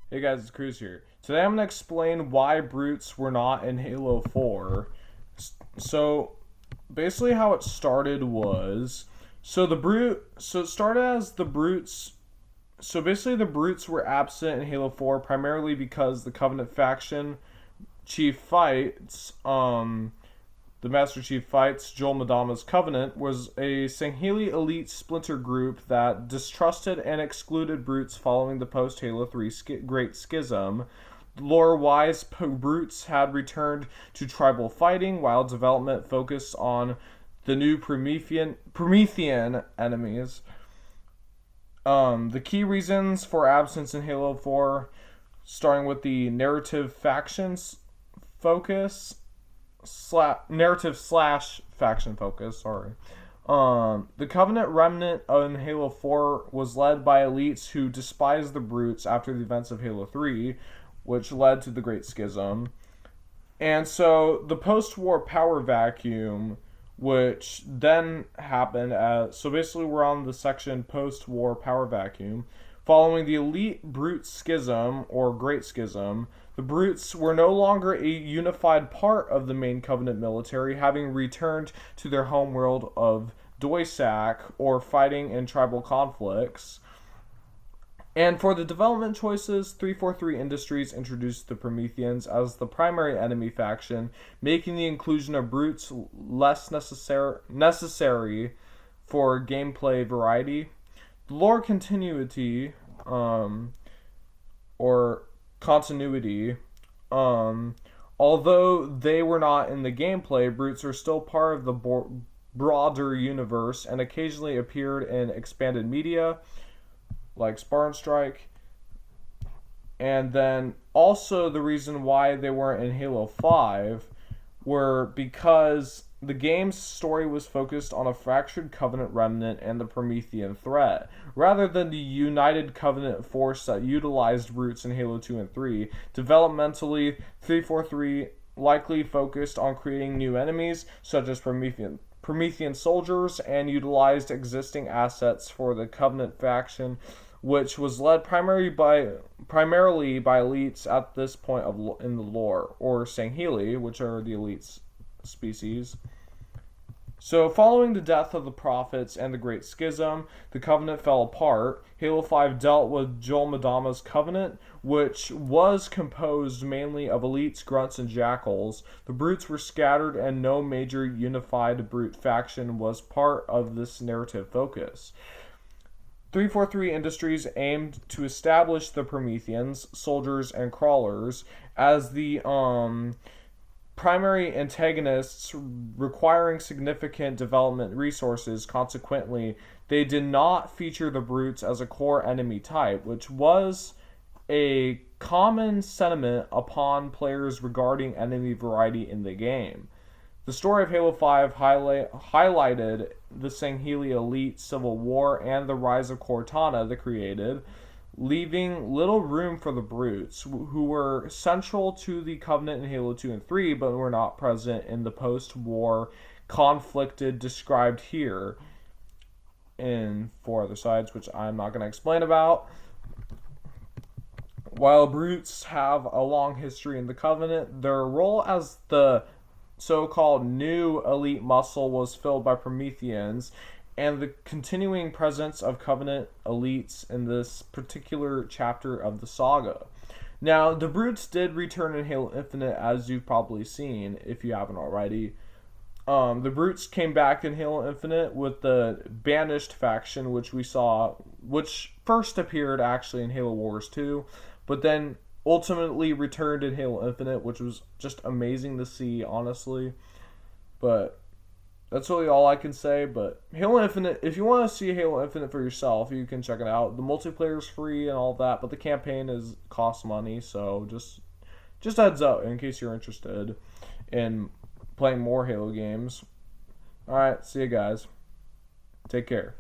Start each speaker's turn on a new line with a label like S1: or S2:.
S1: Hey guys, it's Cruz here. Today I'm going to explain why brutes were not in Halo 4. So, basically how it started was it started as the brutes. So basically the brutes were absent in Halo 4 primarily because the Covenant faction chief fights the Master Chief fights Joel Madama's Covenant was a Sangheli elite splinter group that distrusted and excluded brutes following the post Halo 3 Great Schism. Lore wise, brutes had returned to tribal fighting while development focused on the new Promethean enemies. The key reasons for absence in Halo 4, starting with the narrative factions focus, narrative slash faction focus. Sorry. The Covenant remnant in Halo 4 was led by elites who despised the brutes after the events of Halo 3, which led to the Great Schism. And so the post-war power vacuum, which then happened so basically we're on the section post-war power vacuum. Following the elite brute schism, or Great Schism, the brutes were no longer a unified part of the main Covenant military, having returned to their homeworld of Doisak, or fighting in tribal conflicts. And for the development choices, 343 Industries introduced the Prometheans as the primary enemy faction, making the inclusion of brutes less necessary for gameplay variety. The lore continuity, or continuity, although they were not in the gameplay, brutes are still part of the broader universe and occasionally appeared in expanded media like Spartan Strike. And then also the reason why they weren't in Halo 5 were because the game's story was focused on a fractured Covenant remnant and the Promethean threat, rather than the united Covenant force that utilized brutes in Halo 2 and 3. Developmentally, 343 likely focused on creating new enemies, such as Promethean soldiers, and utilized existing assets for the Covenant faction, which was led primarily by elites at this point in the lore, or Sangheli, which are the elites species. So, following the death of the Prophets and the Great Schism, the Covenant fell apart. Halo 5 dealt with Joel Madama's Covenant, which was composed mainly of elites, grunts, and jackals. The brutes were scattered, and no major unified brute faction was part of this narrative focus. 343 Industries aimed to establish the Prometheans, soldiers, and crawlers as the primary antagonists, requiring significant development resources. Consequently, they did not feature the brutes as a core enemy type, which was a common sentiment upon players regarding enemy variety in the game. The story of Halo 5 highlighted the Sangheli elite civil war and the rise of Cortana, the created, leaving little room for the brutes, who were central to the Covenant in Halo 2 and 3, but were not present in the post-war conflicted described here in 4 other sides, which I'm not going to explain about. While brutes have a long history in the Covenant, their role as the so-called new elite muscle was filled by Prometheans, and the continuing presence of Covenant elites in this particular chapter of the saga. Now, the brutes did return in Halo Infinite, as you've probably seen, if you haven't already. The brutes came back in Halo Infinite with the Banished faction, which first appeared actually in Halo Wars 2, but then ultimately returned in Halo Infinite, which was just amazing to see, honestly. But that's really all I can say. But Halo Infinite, if you want to see Halo Infinite for yourself, you can check it out. The multiplayer is free and all that, but the campaign costs money, so just heads up in case you're interested in playing more Halo games. Alright, see you guys. Take care.